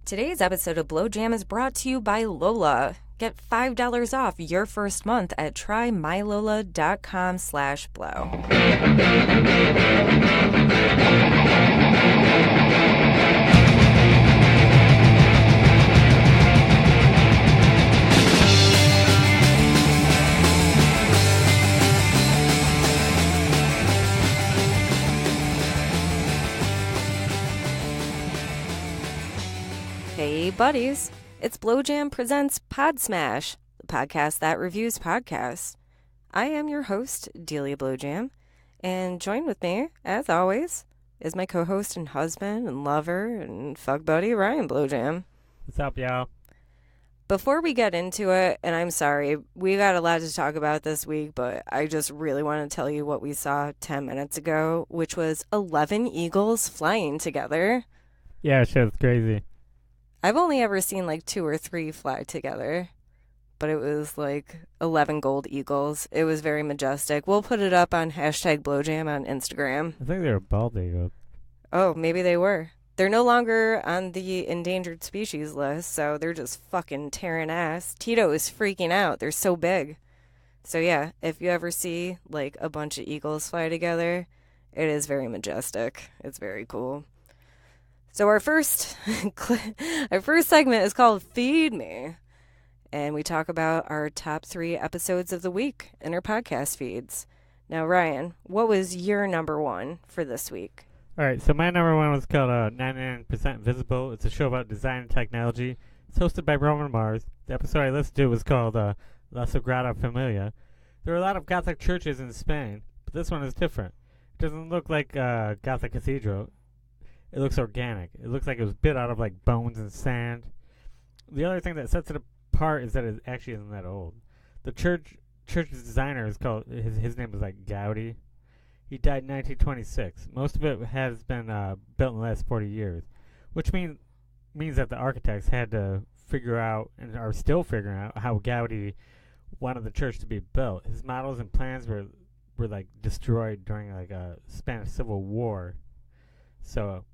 Today's episode of Blow Jam is brought to you by Lola. Get $5 off your first month at trymylola.com/blow. Hey buddies, it's Blow Jam presents PODSMASH, the podcast that reviews podcasts. I am your host, Delia Blow Jam, and joined with me, as always, is my co-host and husband and lover and fuck buddy, Ryan Blow Jam. What's up, y'all? Before we get into it, and I'm sorry, we got a lot to talk about this week, but I just really want to tell you what we saw 10 minutes ago, which was 11 eagles flying together. Yeah, shit's crazy. I've only ever seen like 2 or 3 fly together, but it was like 11 gold eagles. It was very majestic. We'll put it up on #BlowJam on Instagram. I think they were bald eagles. Oh, maybe they were. They're no longer on the endangered species list, so they're just fucking tearing ass. Tito is freaking out. They're so big. So yeah, if you ever see like a bunch of eagles fly together, it is very majestic. It's very cool. So our first segment is called Feed Me, and we talk about our top 3 episodes of the week in our podcast feeds. Now, Ryan, what was your number 1 for this week? All right, so my number 1 was called 99% Visible. It's a show about design and technology. It's hosted by Roman Mars. The episode I listened to was called La Sagrada Familia. There are a lot of Gothic churches in Spain, but this one is different. It doesn't look like a Gothic cathedral. It looks organic. It looks like it was bit out of like bones and sand. The other thing that sets it apart is that it actually isn't that old. The church's designer is called his name is like Gaudi. He died in 1926. Most of it has been built in the last 40 years, which means that the architects had to figure out and are still figuring out how Gaudi wanted the church to be built. His models and plans were like destroyed during like a Spanish Civil War. So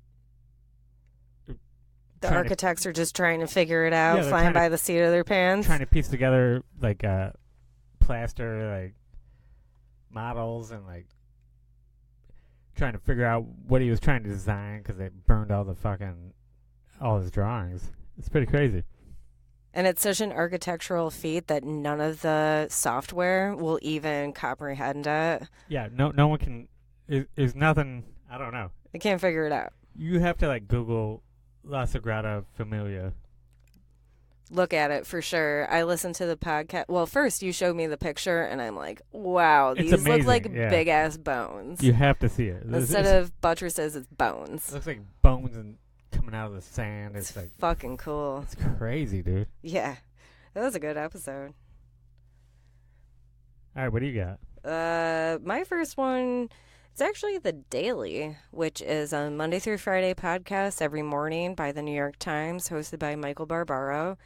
the architects are just trying to figure it out, yeah, flying by the seat of their pants. Trying to piece together like plaster like models and like trying to figure out what he was trying to design because they burned all his drawings. It's pretty crazy. And it's such an architectural feat that none of the software will even comprehend it. Yeah, no one can. There's nothing. I don't know. They can't figure it out. You have to like Google La Sagrada Familia. Look at it for sure. I listened to the podcast. Well, first you showed me the picture, and I'm like, wow, these look like big-ass bones. You have to see it. Instead of buttresses, it's bones. It looks like bones and coming out of the sand. It's like fucking cool. It's crazy, dude. Yeah. That was a good episode. All right, what do you got? My first one... It's actually The Daily, which is a Monday through Friday podcast every morning by the New York Times, hosted by Michael Barbaro.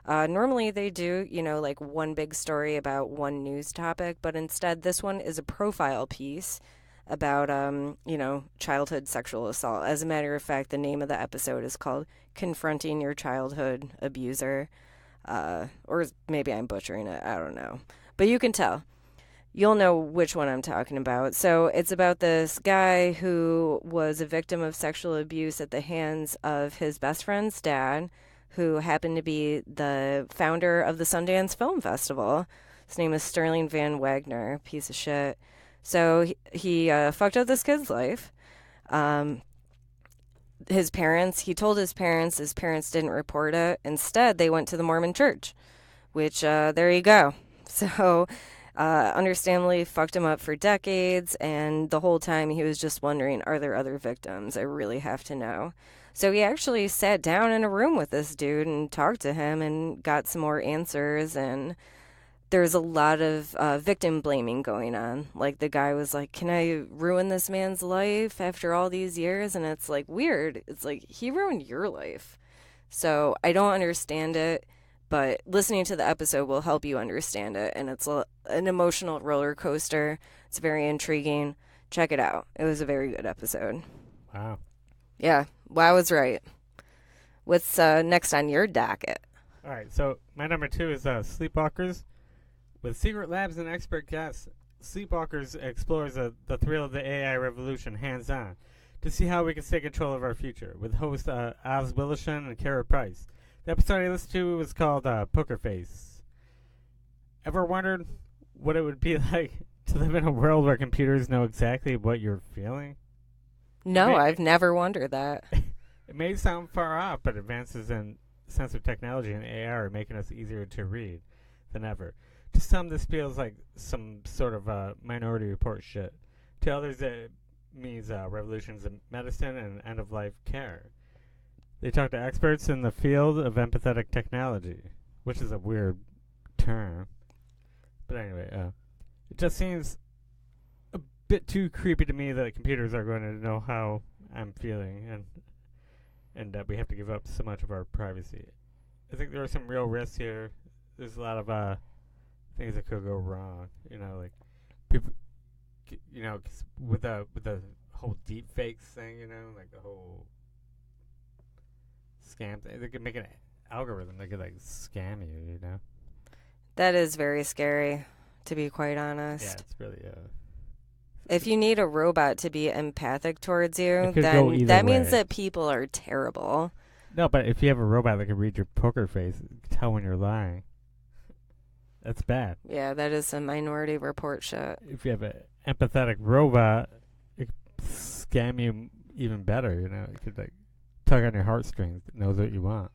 Normally they do, like one big story about one news topic, but instead this one is a profile piece about, childhood sexual assault. As a matter of fact, the name of the episode is called Confronting Your Childhood Abuser. Or maybe I'm butchering it. I don't know. But you can tell. You'll know which one I'm talking about. So it's about this guy who was a victim of sexual abuse at the hands of his best friend's dad, who happened to be the founder of the Sundance Film Festival. His name is Sterling Van Wagner, piece of shit. So he fucked up this kid's life. He told his parents didn't report it. Instead, they went to the Mormon church, which, there you go. So... understandably fucked him up for decades, and the whole time he was just wondering, are there other victims? I really have to know. So he actually sat down in a room with this dude and talked to him and got some more answers, and there's a lot of victim blaming going on. Like, the guy was like, can I ruin this man's life after all these years? And it's like weird. It's like, he ruined your life. So I don't understand it. But listening to the episode will help you understand it. And it's an emotional roller coaster. It's very intriguing. Check it out. It was a very good episode. Wow. Yeah. Wow is right. What's next on your docket? All right, so my number 2 is Sleepwalkers. With secret labs and expert guests, Sleepwalkers explores the thrill of the AI revolution hands-on to see how we can take control of our future, with hosts Oz Willison and Kara Price. The episode I listened to was called Poker Face. Ever wondered what it would be like to live in a world where computers know exactly what you're feeling? No, I've never wondered that. It may sound far off, but advances in sensor technology and AI are making us easier to read than ever. To some, this feels like some sort of Minority Report shit. To others, it means revolutions in medicine and end-of-life care. They talk to experts in the field of empathetic technology, which is a weird term. But anyway, it just seems a bit too creepy to me that computers are going to know how I'm feeling and that we have to give up so much of our privacy. I think there are some real risks here. There's a lot of things that could go wrong. Like people, 'cause with the whole deep fakes thing, like the whole scam thing. They could make an algorithm that could scam you. That is very scary, to be quite honest. Yeah, it's really If you need a robot to be empathic towards you, go then either that means way. that people are terrible. No, but if you have a robot that can read your poker face, tell when you're lying. That's bad. Yeah, that is some Minority Report shit. If you have an empathetic robot, it could scam you even better. It could tug on your heartstrings. It knows what you want.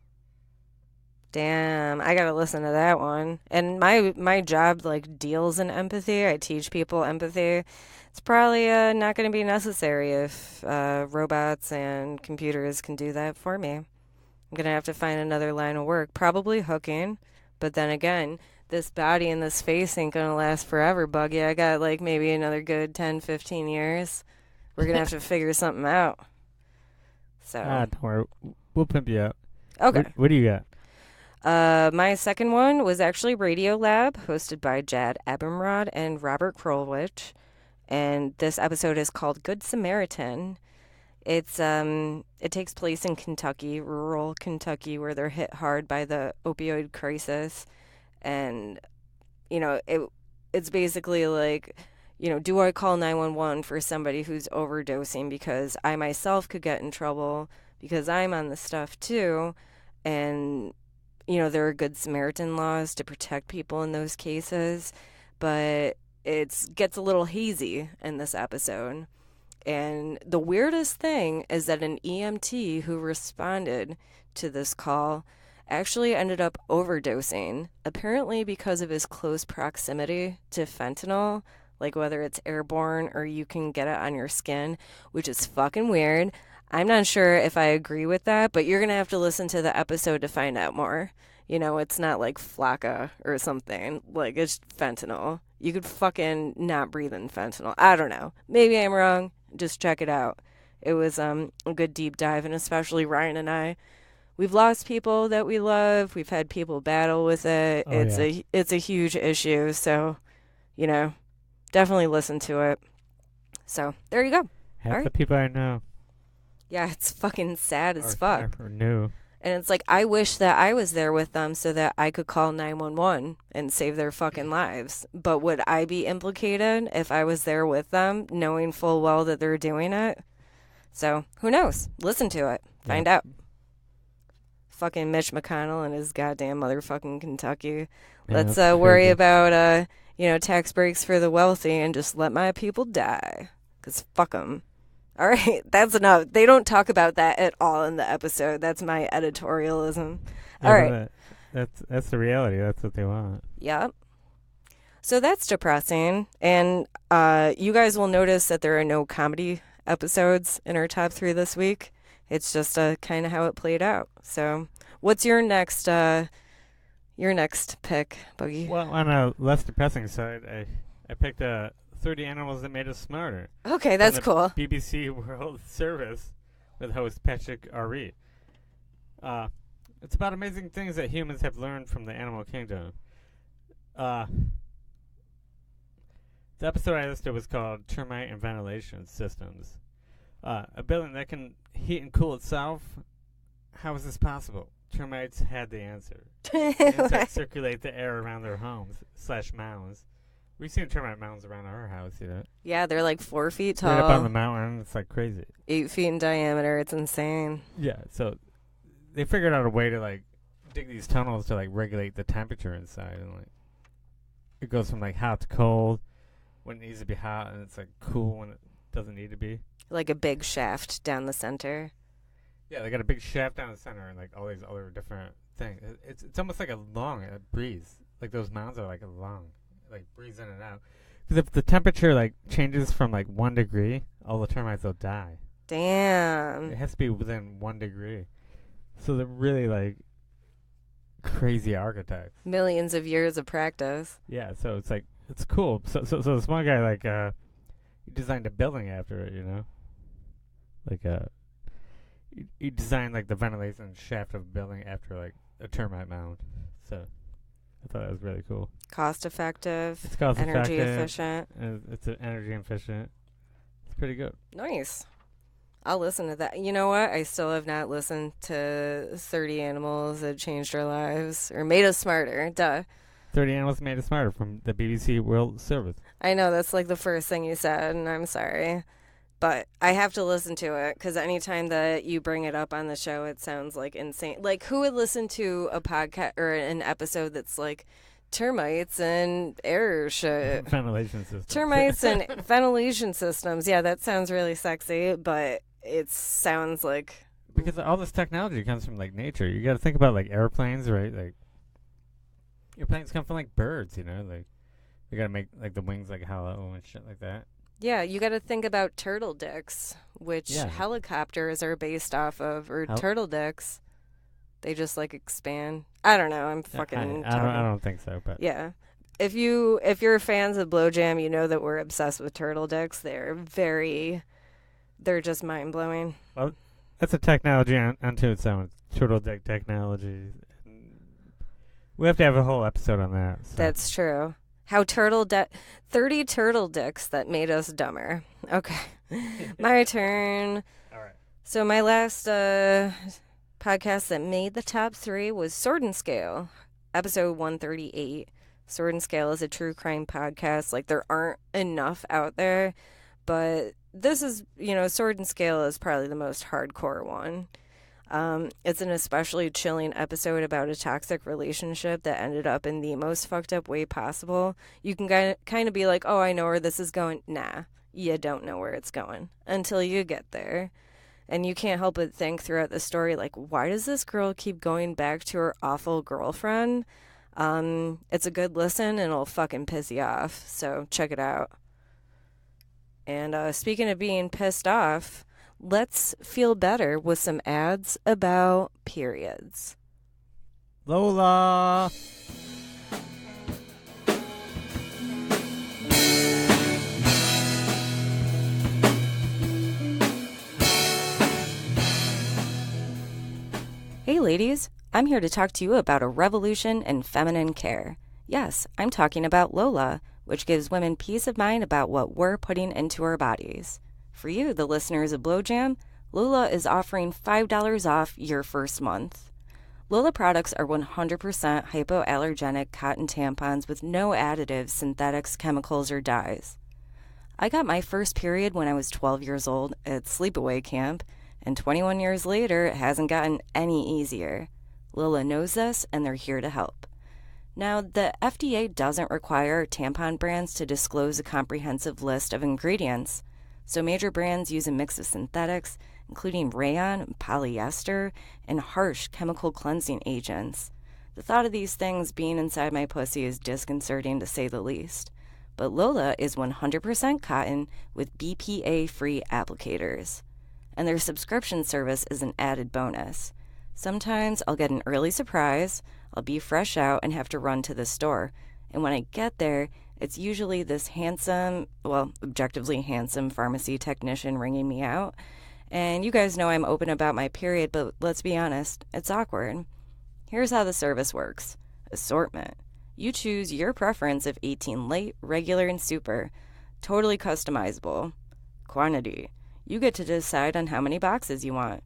Damn, I gotta listen to that one. And my job deals in empathy. I teach people empathy. It's probably not going to be necessary if robots and computers can do that for me. I'm going to have to find another line of work, probably hooking. But then again, this body and this face ain't going to last forever, Buggy. I got maybe another good 10, 15 years. We're going to have to figure something out. So. Don't worry. We'll pimp you out. Okay. What do you got? My second one was actually Radio Lab, hosted by Jad Abumrad and Robert Krulwich. And this episode is called Good Samaritan. It takes place in Kentucky, rural Kentucky, where they're hit hard by the opioid crisis. And, it's basically do I call 911 for somebody who's overdosing because I myself could get in trouble because I'm on the stuff too. And, there are Good Samaritan laws to protect people in those cases. But it gets a little hazy in this episode. And the weirdest thing is that an EMT who responded to this call actually ended up overdosing, apparently because of his close proximity to fentanyl, whether it's airborne or you can get it on your skin, which is fucking weird. I'm not sure if I agree with that, but you're going to have to listen to the episode to find out more. It's not like Flocka or something. It's fentanyl. You could fucking not breathe in fentanyl. I don't know. Maybe I'm wrong. Just check it out. It was a good deep dive, and especially Ryan and I. We've lost people that we love. We've had people battle with it. It's a huge issue. So, definitely listen to it. So, there you go. Half the people I know. Yeah, it's fucking sad as fuck. Or new. And it's I wish that I was there with them so that I could call 911 and save their fucking lives. But would I be implicated if I was there with them, knowing full well that they're doing it? So, who knows? Listen to it. Find out. Fucking Mitch McConnell and his goddamn motherfucking Kentucky. Let's worry about, tax breaks for the wealthy and just let my people die. Because fuck them. All right, that's enough. They don't talk about that at all in the episode. That's my editorialism. Yeah, all right. That's the reality. That's what they want. Yep. So that's depressing. And you guys will notice that there are no comedy episodes in our top 3 this week. It's just kind of how it played out. So what's your next pick, Boogie? Well, on a less depressing side, I picked 30 Animals That Made Us Smarter. Okay, that's cool. BBC World Service with host Patrick Ari. It's about amazing things that humans have learned from the animal kingdom. The episode I listened to was called Termite and Ventilation Systems. A building that can heat and cool itself how is this possible? Termites had the answer. Insects circulate the air around their homes / mounds. We've seen termite mounds around our house, you know. Yeah, they're like 4 feet tall. Right up on the mountain. It's like crazy. 8 feet in diameter. It's insane. Yeah, so they figured out a way to like dig these tunnels to like regulate the temperature inside, and like it goes from like hot to cold when it needs to be hot, and it's like cool when it doesn't need to be. Like a big shaft down the center. Yeah, they got a big shaft down the center and like all these other different things. It's almost like a lung, a breeze. Like those mounds are like a lung, like breeze in and out. Because if the temperature like changes from like 1 degree, all the termites will die. Damn. It has to be within 1 degree. So they're really like crazy architects. Millions of years of practice. Yeah, so it's like it's cool. So this one guy like he designed a building after it, you know, like he designed like the ventilation shaft of a building after like a termite mound. So I thought that was really cool. Cost effective. It's cost energy effective. efficient. It's energy efficient. It's pretty good. Nice. I'll listen to that. You know what? I still have not listened to 30 Animals That Changed Our Lives or Made Us Smarter. Duh. 30 Animals Made Us Smarter from the BBC World Service. I know that's like the first thing you said, and I'm sorry. But I have to listen to it because anytime that you bring it up on the show, it sounds like insane. Like, who would listen to a podcast or an episode that's like termites and air shit? Ventilation systems. Termites and ventilation systems. Yeah, that sounds really sexy, but it sounds like... Because all this technology comes from, like, nature. You got to think about, like, airplanes, right? Like, airplanes come from, like, birds, you know? Like, you got to make, like, the wings, like, hollow and shit like that. Yeah, you got to think about turtle dicks, which helicopters are based off of, or turtle dicks. They just, like, expand. I don't know. I'm fucking... I don't think so, but... Yeah. If you're fans of Blowjam, you know that we're obsessed with turtle dicks. They're just mind-blowing. Well, that's a technology unto its own. Turtle dick technology. We have to have a whole episode on that. So. That's true. How 30 turtle dicks that made us dumber. Okay. My turn. All right. So my last podcast that made the top 3 was Sword and Scale, episode 138. Sword and Scale is a true crime podcast. Like, there aren't enough out there, but this is, Sword and Scale is probably the most hardcore one. It's an especially chilling episode about a toxic relationship that ended up in the most fucked up way possible. You can kind of be like, oh, I know where this is going. Nah, you don't know where it's going until you get there. And you can't help but think throughout the story, like, why does this girl keep going back to her awful girlfriend? It's a good listen and it'll fucking piss you off. So check it out. And speaking of being pissed off, let's feel better with some ads about periods. Lola! Hey ladies, I'm here to talk to you about a revolution in feminine care. Yes, I'm talking about Lola, which gives women peace of mind about what we're putting into our bodies. For you, the listeners of Blowjam, Lola is offering $5 off your first month. Lola products are 100% hypoallergenic cotton tampons with no additives, synthetics, chemicals, or dyes. I got my first period when I was 12 years old at sleepaway camp, and 21 years later, it hasn't gotten any easier. Lola knows this, and they're here to help. Now, the FDA doesn't require tampon brands to disclose a comprehensive list of ingredients, so major brands use a mix of synthetics, including rayon, polyester, and harsh chemical cleansing agents. The thought of these things being inside my pussy is disconcerting to say the least. But Lola is 100% cotton with BPA-free applicators. And their subscription service is an added bonus. Sometimes I'll get an early surprise, I'll be fresh out and have to run to the store. And when I get there, it's usually this handsome, well, objectively handsome pharmacy technician ringing me out. And you guys know I'm open about my period, but let's be honest, it's awkward. Here's how the service works. Assortment. You choose your preference of 18 light, regular, and super. Totally customizable. Quantity. You get to decide on how many boxes you want.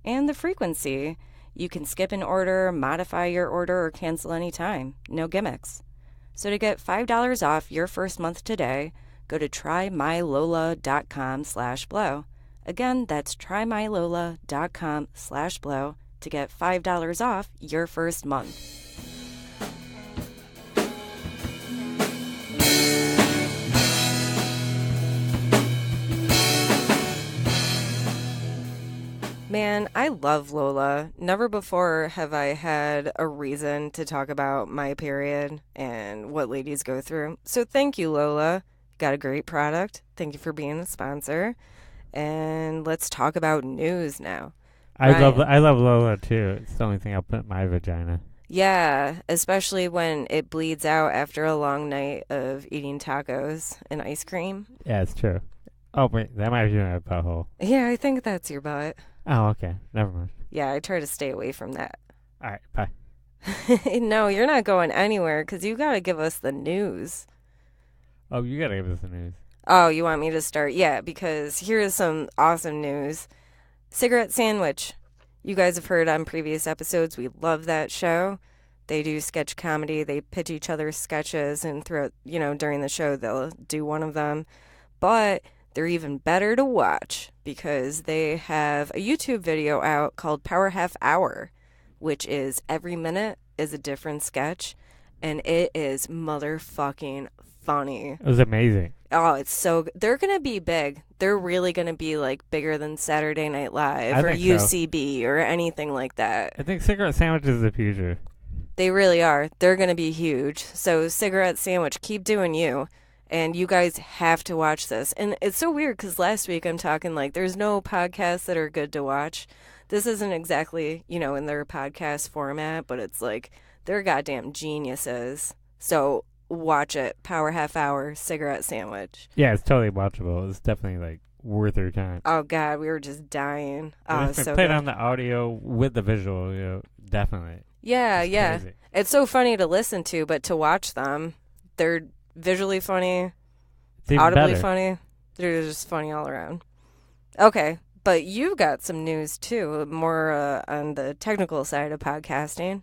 And the frequency. You can skip an order, modify your order, or cancel anytime. No gimmicks. So to get $5 off your first month today, go to trymylola.com/blow. Again, that's trymylola.com/blow to get $5 off your first month. Man, I love Lola. Never before have I had a reason to talk about my period and what ladies go through. So thank you, Lola. Got a great product. Thank you for being a sponsor. And let's talk about news now. I love Lola too. It's the only thing I'll put in my vagina. Yeah, especially when it bleeds out after a long night of eating tacos and ice cream. Yeah, it's true. Oh, wait, that might be my butthole. Yeah, I think that's your butt. Oh, okay. Never mind. Yeah, I try to stay away from that. All right, bye. No, you're not going anywhere because you got to give us the news. Oh, you got to give us the news. Oh, you want me to start? Yeah, because here is some awesome news. Cigarette Sandwich. You guys have heard on previous episodes, we love that show. They do sketch comedy. They pitch each other's sketches, and throughout, during the show, they'll do one of them. But they're even better to watch because they have a YouTube video out called Power Half Hour, which is every minute is a different sketch, and it is motherfucking funny. It was amazing. Oh, it's so good. They're going to be big. They're really going to be like bigger than Saturday Night Live or UCB or anything like that. I think Cigarette Sandwich is the future. They really are. They're going to be huge. So Cigarette Sandwich, keep doing you. And you guys have to watch this. And it's so weird because last week I'm talking like there's no podcasts that are good to watch. This isn't exactly, in their podcast format, but it's like they're goddamn geniuses. So watch it. Power Half Hour, Cigarette Sandwich. Yeah, it's totally watchable. It's definitely like worth your time. Oh, God, we were just dying. Oh, it's so played good. on the audio with the visual, definitely. Yeah, yeah. Crazy. It's so funny to listen to, but to watch them, they're visually funny, audibly funny. They're just funny all around. Okay, but you've got some news too, more on the technical side of podcasting.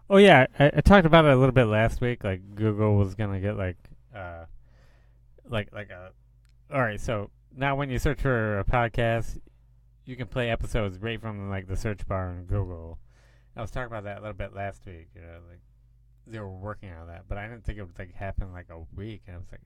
Oh yeah, I talked about it a little bit last week. Like Google was gonna get like a. All right, so now when you search for a podcast, you can play episodes right from like the search bar in Google. I was talking about that a little bit last week. Like they were working on that, but I didn't think it would like happen like a week. And I was like,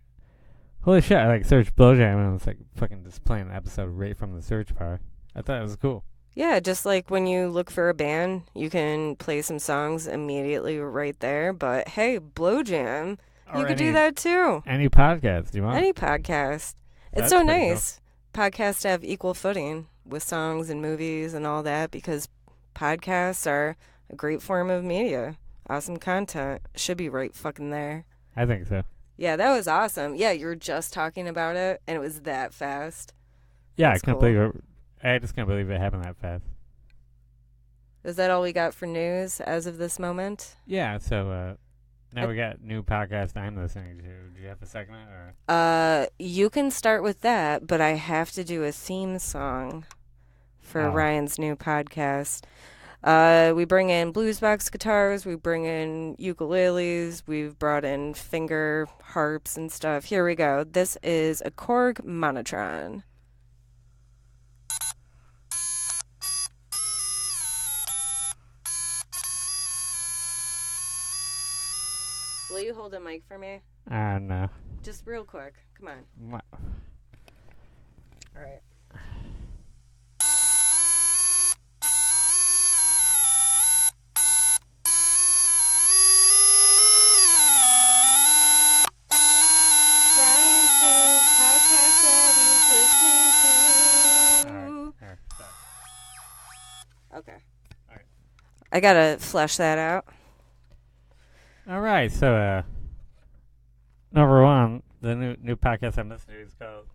holy shit! I like searched Blowjam and I was like fucking just playing an episode right from the search bar. I thought it was cool. Yeah, just like when you look for a band, you can play some songs immediately right there. But hey, Blowjam, you could do that too. Any podcast you want? Any podcast. It's so nice. Podcasts have equal footing with songs and movies and all that because podcasts are a great form of media. Awesome content. Should be right fucking there. I think so. Yeah, that was awesome. Yeah, you were just talking about it, and it was that fast. Yeah, That's I can't believe it. I just can't believe it happened that fast. Is that all we got for news as of this moment? Yeah, so now we got new podcast I'm listening to. Do you have a segment? You can start with that, but I have to do a theme song for Ryan's new podcast. We bring in blues box guitars, we bring in ukuleles, we've brought in finger harps and stuff. Here we go. This is a Korg Monotron. Will you hold a mic for me? No. Just real quick. Come on. What? All right. Okay. All right. I gotta flesh that out. All right. So, number one, the new podcast I'm listening to is called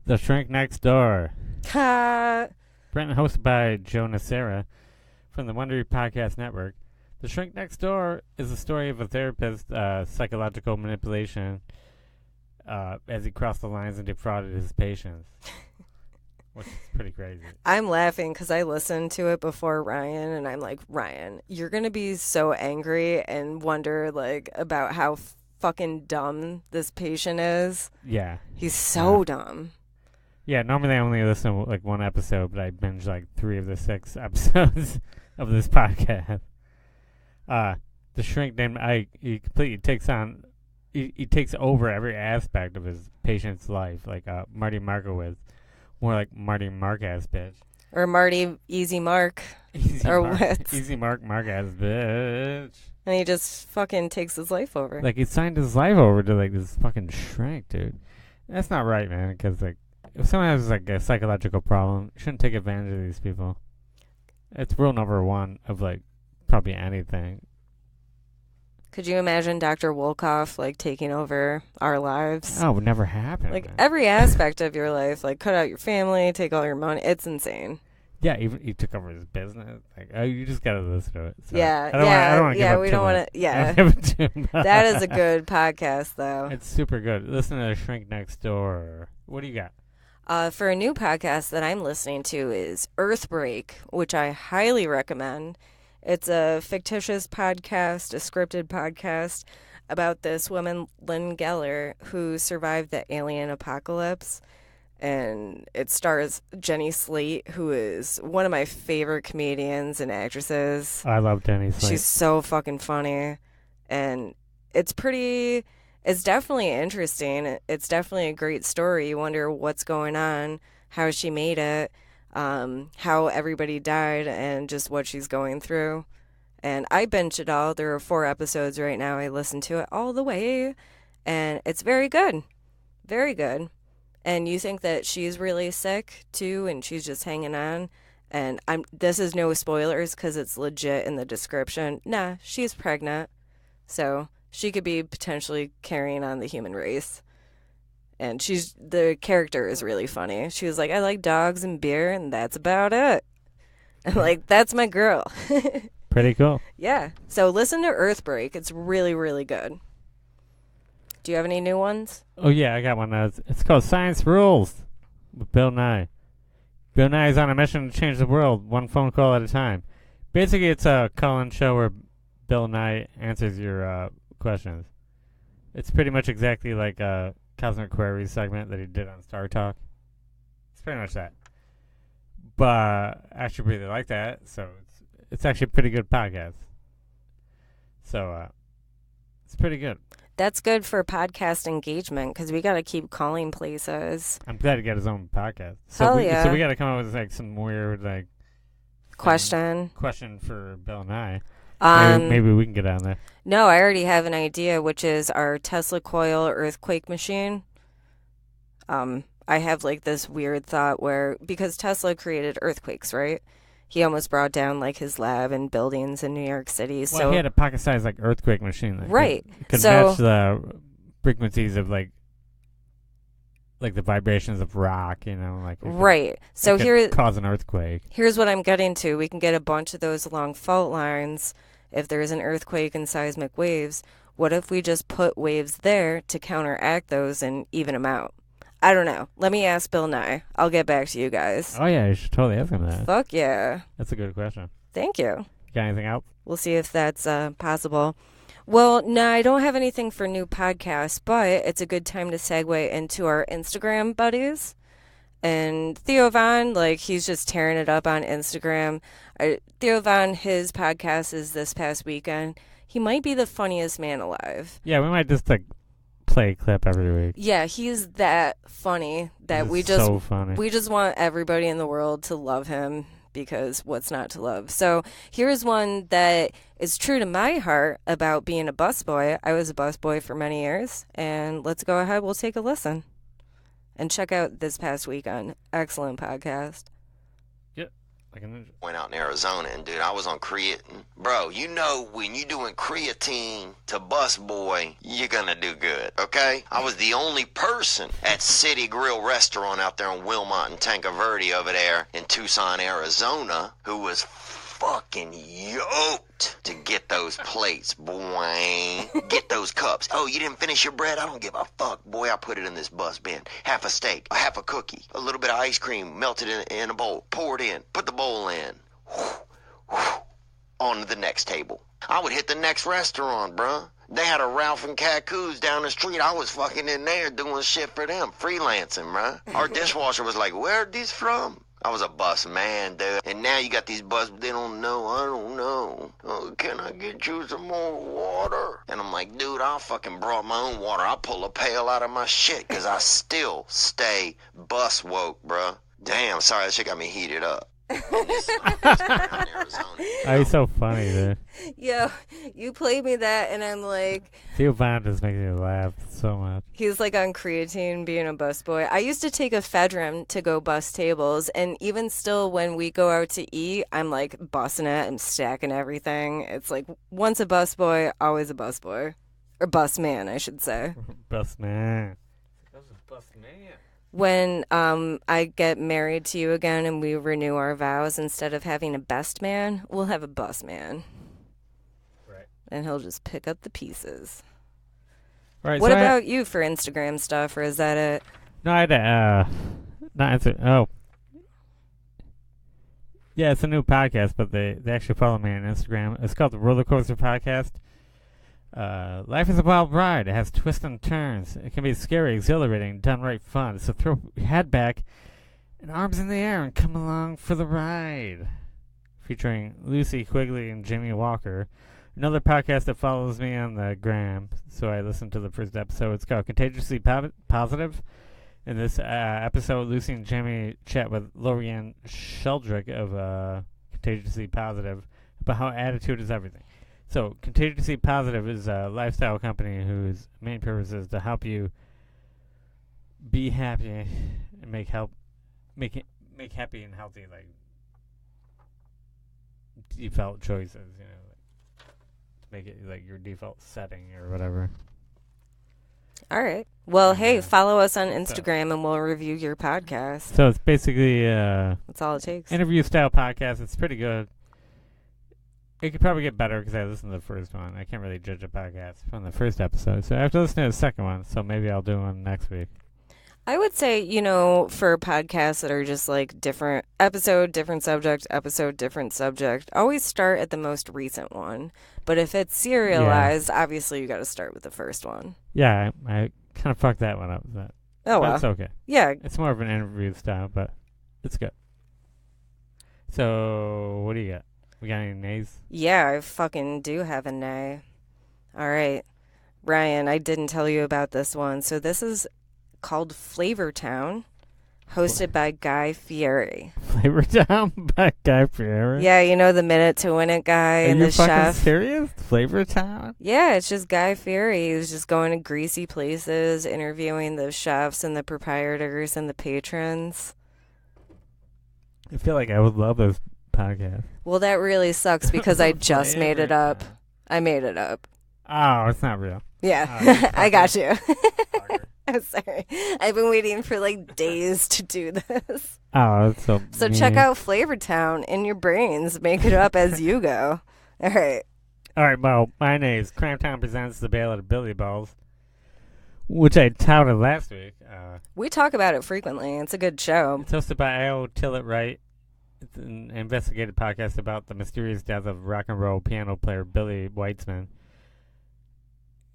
"The Shrink Next Door." Written and hosted by Joe Nacera from the Wondery Podcast Network. The Shrink Next Door is the story of a therapist's psychological manipulation as he crossed the lines and defrauded his patients. which is pretty crazy. I'm laughing because I listened to it before Ryan, and I'm like, Ryan, you're going to be so angry and wonder, like, about how fucking dumb this patient is. Yeah. He's so dumb. Yeah, normally I only listen to, like, one episode, but I binge, like, 3 of the 6 episodes of this podcast. The shrink named Ike, he completely takes on... He takes over every aspect of his patient's life, like Marty Markowitz. More like Marty Mark-ass bitch. Or Marty Easy Mark. Easy Mark Mark-ass bitch. And he just fucking takes his life over. Like, he signed his life over to, like, this fucking shrink, dude. That's not right, man, because, like, if someone has, like, a psychological problem, you shouldn't take advantage of these people. It's rule number 1 of, like, probably anything. Could you imagine Dr. Wolkoff, like, taking over our lives? Oh, it would never happen. Like, man. every aspect of your life, like, cut out your family, take all your money. It's insane. Yeah, even he took over his business. Like, oh, you just gotta listen to it. So Yeah, I don't wanna give up we too don't want much. to, yeah. Give it too much. That is a good podcast, though. It's super good. Listen to Shrink Next Door. What do you got? For a new podcast that I'm listening to is Earthbreak, which I highly recommend. It's a fictitious podcast, a scripted podcast about this woman, Lynn Geller, who survived the alien apocalypse. And it stars Jenny Slate, who is one of my favorite comedians and actresses. I love Jenny Slate. She's so fucking funny. And it's definitely interesting. It's definitely a great story. You wonder what's going on, how she made it, how everybody died, and just what she's going through. And I binged it all. There are 4 episodes right now. I listened to it all the way, and it's very good. Very good. And you think that she's really sick, too, and she's just hanging on. And this is no spoilers because it's legit in the description. Nah, she's pregnant. So she could be potentially carrying on the human race. And the character is really funny. She was like, I like dogs and beer, and that's about it. I'm like, that's my girl. Pretty cool. Yeah. So listen to Earthbreak. It's really, really good. Do you have any new ones? Oh, yeah, I got one. It's called Science Rules with Bill Nye. Bill Nye is on a mission to change the world, one phone call at a time. Basically, it's a call-in show where Bill Nye answers your questions. It's pretty much exactly like a Cosmic Queries segment that he did on Star Talk. It's pretty much that. But I actually really like that, so it's actually a pretty good podcast. So it's pretty good. That's good for podcast engagement because we got to keep calling places. I'm glad to get his own podcast. Hell yeah. So we got to come up with like some weird like question for Bill Nye. Maybe we can get on there. No, I already have an idea, which is our Tesla coil earthquake machine. I have like this weird thought where, because Tesla created earthquakes, right? He almost brought down like his lab and buildings in New York City. Well, so he had a pocket-sized like earthquake machine that right. could match the frequencies of like the vibrations of rock, you know, like right. So here cause an earthquake. Here's what I'm getting to. We can get a bunch of those along fault lines if there's an earthquake and seismic waves. What if we just put waves there to counteract those and even them out? I don't know. Let me ask Bill Nye. I'll get back to you guys. Oh, yeah. You should totally ask him that. Fuck yeah. That's a good question. Thank you. You got anything else? We'll see if that's possible. Well, no, I don't have anything for new podcasts, but it's a good time to segue into our Instagram buddies. And Theo Von, like, he's just tearing it up on Instagram. Theo Von, his podcast is this past weekend. He might be the funniest man alive. Yeah, we might just, like, play a clip every week. Yeah, he's that funny that we just want everybody in the world to love him, because what's not to love? So here's one that is true to my heart about being a busboy. I was a busboy for many years, and let's go ahead. We'll take a listen and check out this past weekend. Excellent podcast. Went out in Arizona, and dude, I was on creatine. Bro, you know when you doing creatine to busboy, you're gonna do good, okay? I was the only person at City Grill Restaurant out there in Wilmot and Tanca Verde over there in Tucson, Arizona, who was fucking yoked to get those plates, boy. Get those cups. Oh, you didn't finish your bread? I don't give a fuck, boy. I put it in this bus bin. Half a steak, a half a cookie, a little bit of ice cream melted in a bowl. Pour it in. Put the bowl in. On to the next table. I would hit the next restaurant, bruh. They had a Ralph and Cacoo's down the street. I was fucking in there doing shit for them, freelancing, bruh. Our dishwasher was like, where are these from? I was a bus man, dude. And now you got these bus, they don't know, I don't know. Oh, can I get you some more water? And I'm like, dude, I fucking brought my own water. I'll pull a pail out of my shit, because I still stay bus woke, bruh. Damn, sorry, that shit got me heated up. Oh, you're so funny, dude. Yo, you played me that, and I'm like... Theo Von just makes me laugh so much. He's like on creatine being a busboy. I used to take ephedrine to go bus tables, and even still when we go out to eat, I'm like bussing it and stacking everything. It's like once a busboy, always a busboy. Or bus man, I should say. Bus man. That was a bus man. When I get married to you again and we renew our vows, instead of having a best man, we'll have a bus man. Right. And he'll just pick up the pieces. Right, What so about you for Instagram stuff, or is that it? No, I had not answer. Oh. Yeah, it's a new podcast, but they actually follow me on Instagram. It's called the Roller Coaster Podcast. Life is a wild ride. It has twists and turns. It can be scary, exhilarating, downright fun. So throw your head back and arms in the air and come along for the ride. Featuring Lucy Quigley and Jimmy Walker. Another podcast that follows me on the gram. So I listened to the first episode. It's called Contagiously Positive. In this episode, Lucy and Jimmy chat with Lorianne Sheldrick of Contagiously Positive about how attitude is everything. So, Contagiously Positive is a lifestyle company whose main purpose is to help you be happy and make happy and healthy, like, default choices, you know, like, to make it like your default setting or whatever. All right. Well, hey, follow us on Instagram and we'll review your podcast. So it's basically that's all it takes. Interview style podcast. It's pretty good. It could probably get better because I listened to the first one. I can't really judge a podcast from the first episode. So I have to listen to the second one. So maybe I'll do one next week. I would say, you know, for podcasts that are just like different episode, different subject, episode, different subject, always start at the most recent one. But if it's serialized, obviously you got to start with the first one. Yeah, I kind of fucked that one up. But it's okay. Yeah. It's more of an interview style, but it's good. So what do you got? We got any nays? Yeah, I fucking do have a nay. All right. Ryan, I didn't tell you about this one. So this is called Flavor Town, hosted by Guy Fieri. Flavor Town by Guy Fieri? Yeah, you know the Minute to Win It guy and the chef. Are you fucking serious? Flavor Town? Yeah, it's just Guy Fieri. He's just going to greasy places, interviewing the chefs and the proprietors and the patrons. I feel like I would love this podcast. Well, that really sucks because I just made it up. I made it up. Oh, it's not real. Yeah, I got you. I'm sorry. I've been waiting for like days to do this. Oh, that's so So mean. check out Flavor Town in your brains. Make it up as you go. All right. All right, well, my name is Crime Town presents The Ballad of Billy Balls, which I touted last week. We talk about it frequently. It's a good show. It's hosted by Al Tillett-Wright. It's an investigative podcast about the mysterious death of rock and roll piano player Billy Weitzman.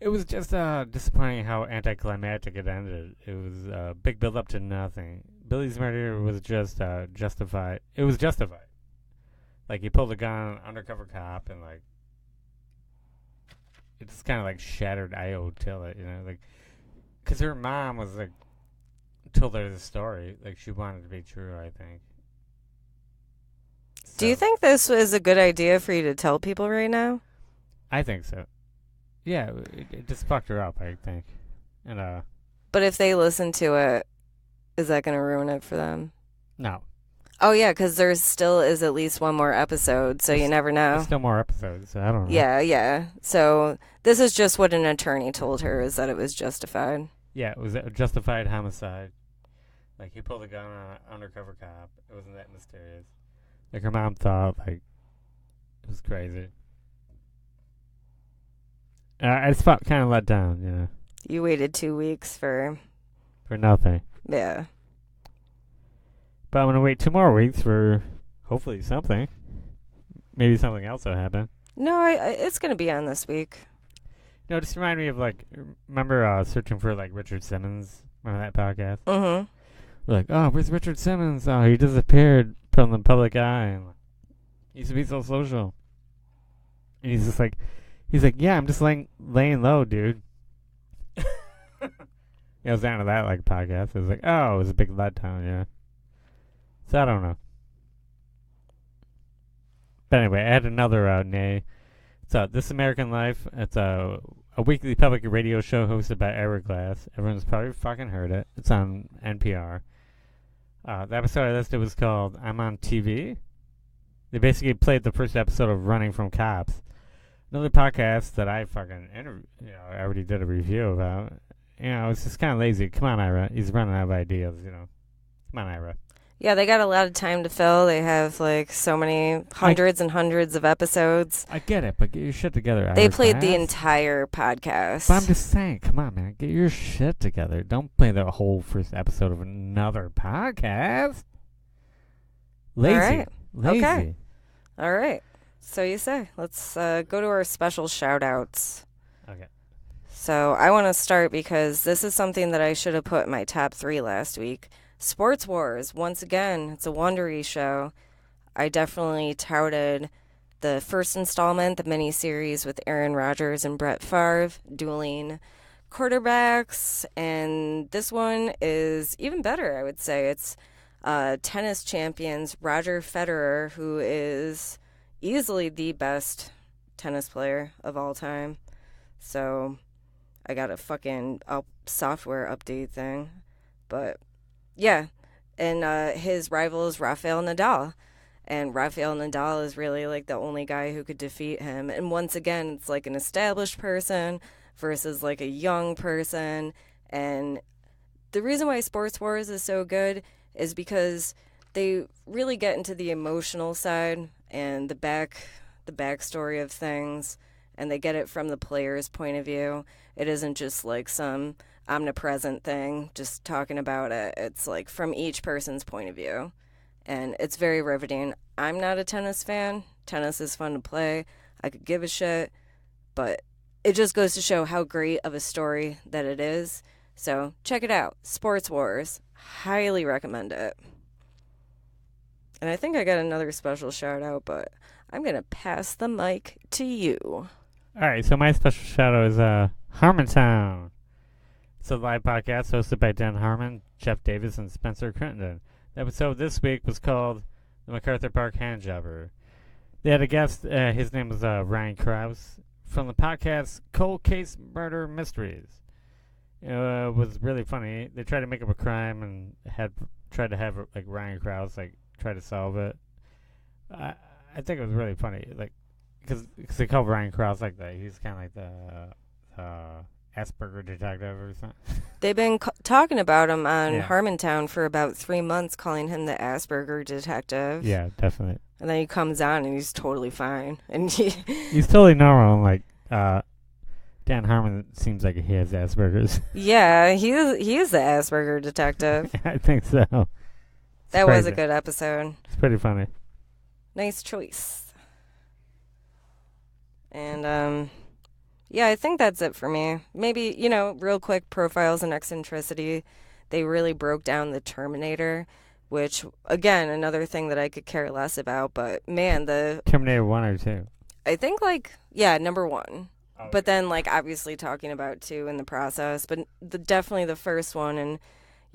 It was just disappointing how anticlimactic it ended. It was a big build-up to nothing. Billy's murder was just justified. It was justified. Like, he pulled a gun on an undercover cop, and, like, it just kind of, like, shattered Io Tillett, you know? Like, because her mom was, like, told her the story. Like, she wanted it to be true, I think. So, Do you think this is a good idea for you to tell people right now? I think so. Yeah, it just fucked her up, I think. And But if they listen to it, is that going to ruin it for them? No. Oh, yeah, because there still is at least one more episode, so you never know. There's still more episodes, so I don't know. Yeah. So this is just what an attorney told her, is that it was justified. Yeah, it was a justified homicide. Like, he pulled a gun on an undercover cop. It wasn't that mysterious. Like, her mom thought, like, It was crazy. I just felt kind of let down, you know. You waited 2 weeks for nothing. Yeah. But I'm going to wait 2 more weeks for hopefully something. Maybe something else will happen. No, it's going to be on this week. You know, just remind me of, like, remember searching for, like, Richard Simmons? Remember that podcast? Mm-hmm. We're like, oh, where's Richard Simmons? Oh, he disappeared from the public eye. And he used to be so social. And he's just like, yeah, I'm just laying low, dude. Yeah, I was down to that, like, podcast. It was like, oh, it was a big letdown, yeah. So I don't know. But anyway, I had another nay. It's This American Life. It's a weekly public radio show hosted by Hourglass. Everyone's probably fucking heard it. It's on NPR. The episode I listed was called I'm on TV. They basically played the first episode of Running from Cops. Another podcast that I fucking I already did a review about. You know, it's just kind of lazy. Come on, Ira. He's running out of ideas, you know. Come on, Ira. Yeah, they got a lot of time to fill. They have, like, so many hundreds and hundreds of episodes. I get it, but get your shit together, Ira. They played the entire podcast. But I'm just saying, come on, man. Get your shit together. Don't play the whole first episode of another podcast. Lazy. All right. Lazy. Okay. All right. So you say. Let's go to our special shout-outs. Okay. So I want to start because this is something that I should have put in my top 3 last week. Sports Wars. Once again, it's a Wondery show. I definitely touted the first installment, the miniseries with Aaron Rodgers and Brett Favre dueling quarterbacks. And this one is even better, I would say. It's tennis champions Roger Federer, who is easily the best tennis player of all time. So I got a fucking software update thing. But yeah, and his rival is Rafael Nadal. And Rafael Nadal is really like the only guy who could defeat him. And once again, it's like an established person versus like a young person. And the reason why Sports Wars is so good is because they really get into the emotional side and the backstory of things, and they get it from the player's point of view. It isn't just like some omnipresent thing, just talking about it. It's like from each person's point of view, and it's very riveting. I'm not a tennis fan. Tennis is fun to play. I could give a shit, but it just goes to show how great of a story that it is. So check it out. Sports Wars. Highly recommend it. And I think I got another special shout out, but I'm going to pass the mic to you. All right, so my special shout out is Harmontown. It's a live podcast hosted by Dan Harmon, Jeff Davis, and Spencer Crittenden. The episode this week was called The MacArthur Park Handjobber. They had a guest, his name was Ryan Krause, from the podcast Cold Case Murder Mysteries. It was really funny. They tried to make up a crime and tried to have like Ryan Krause like try to solve it. I think it was really funny, like because they call Ryan Krause like that. He's kind of like the Asperger detective or something. They've been talking about him on Harmontown for about 3 months, calling him the Asperger detective. Yeah, definitely. And then he comes on and he's totally fine, and he's totally normal. And like Dan Harmon seems like he has Asperger's. Yeah, he is the Asperger detective. I think so. That was a good episode. It's pretty funny. Nice choice. And yeah, I think that's it for me. Maybe, real quick, Profiles in Eccentricity. They really broke down the Terminator, which, again, another thing that I could care less about. But, man, the Terminator 1 or 2? I think, number 1. Oh, but then, obviously talking about 2 in the process. But definitely the first one. And,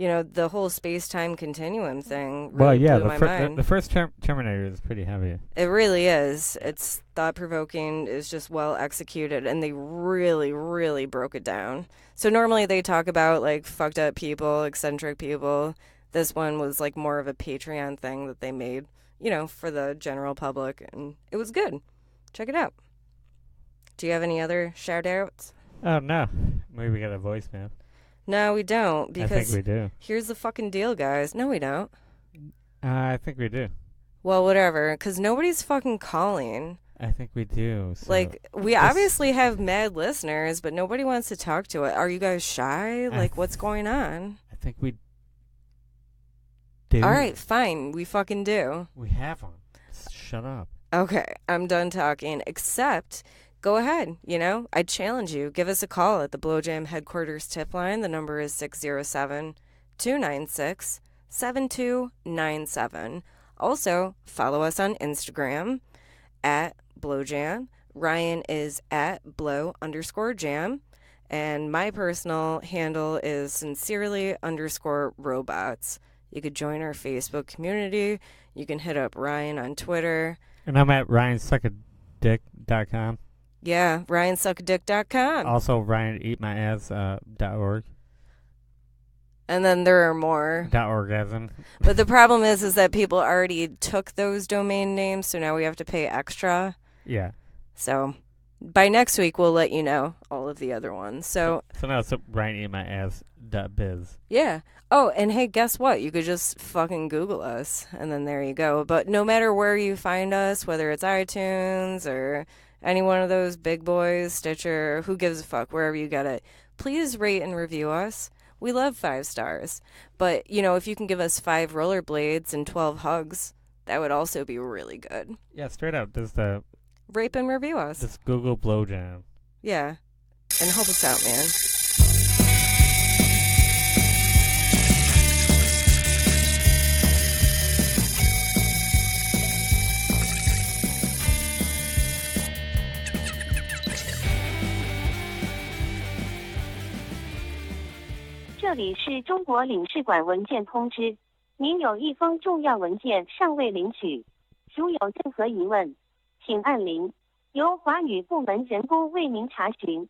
the whole space-time continuum thing really blew my mind. The first Terminator is pretty heavy. It really is. It's thought-provoking. It's just well executed, and they really, really broke it down. So normally they talk about, fucked up people, eccentric people. This one was, more of a Patreon thing that they made, for the general public, and it was good. Check it out. Do you have any other shout-outs? Oh, no. Maybe we got a voicemail. No, we don't, because I think we do. Here's the fucking deal, guys. No, we don't. I think we do. Well, whatever, because nobody's fucking calling. I think we do. So Like, we obviously have mad listeners, but nobody wants to talk to it. Are you guys shy? Like, what's going on? I think we do. All right, fine. We fucking do. We have one. Shut up. Okay, I'm done talking, except go ahead. You know, I challenge you. Give us a call at the Blowjam headquarters tip line. The number is 607-296-7297. Also, follow us on Instagram at Blowjam. Ryan is at blow_jam. And my personal handle is sincerely_robots. You could join our Facebook community. You can hit up Ryan on Twitter. And I'm at ryansuckadick.com. Yeah, ryansuckadick.com. Also, ryaneatmyass.org. And then there are more. .orgasm. But the problem is that people already took those domain names, so now we have to pay extra. Yeah. So by next week, we'll let you know all of the other ones. So now it's ryaneatmyass.biz. Yeah. Oh, and hey, guess what? You could just fucking Google us, and then there you go. But no matter where you find us, whether it's iTunes or any one of those big boys, Stitcher, who gives a fuck, wherever you get it, please rate and review us. We love 5 stars. But, you know, if you can give us 5 rollerblades and 12 hugs, that would also be really good. Yeah, straight up. Rape and review us. Just Google Blowjam. Yeah. And help us out, man.这里是中国领事馆文件通知，您有一封重要文件尚未领取，如有任何疑问，请按0，由华语部门人工为您查询。